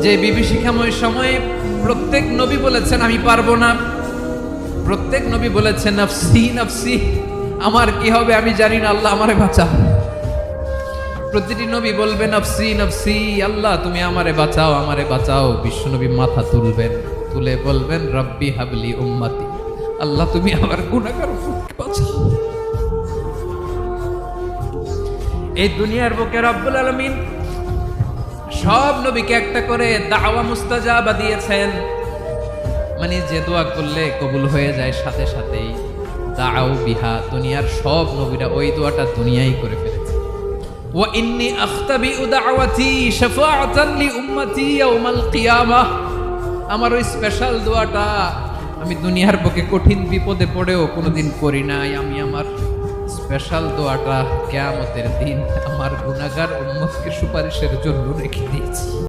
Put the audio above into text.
যে বিভীষিকাময় সময়ে প্রত্যেক নবী বলেছেন আমি পারবো না, প্রত্যেক নবী বলেছেন নফসি নফসি, আমার কি হবে আমি জানি না, আল্লাহ আমারে বাঁচাও। প্রতিটি নবী বলবেন নফসি নফসি, আল্লাহ তুমি আমারে বাঁচাও আমারে বাঁচাও। বিশ্বনবী মাথা তুলবেন, তুলে বলবেন রব্বি হাবলি উম্মতি, আল্লাহ তুমি আমার গুনাহগার উম্মতকে বাঁচাও। এই দুনিয়ার বুকে রব্বুল আলামিন সব নবীকে একটা করে দাওয়া মুস্তাজাবা দিয়েছেন, মানে যে দোয়া করলে কবুল হয়ে যায় সাথে সাথেই। দাও বিহা, দুনিয়ার সব নবীরা ওই দোয়াটা দুনিয়ায় করে ফেলেছে। ওয়া ইন্নী আখতাবিউ দাওয়াতি শাফাআতান লি উম্মতি ইয়াউমাল কিয়ামাহ, আমার ওই স্পেশাল দোয়াটা আমি দুনিয়ার বুকে কঠিন বিপদে পড়েও কোনোদিন করি নাই। আমি আমার স্পেশাল দোয়াটা কিয়ামতের দিন আমার গুনাহগার উম্মতকে সুপারিশের জন্য রেখে দিয়েছি।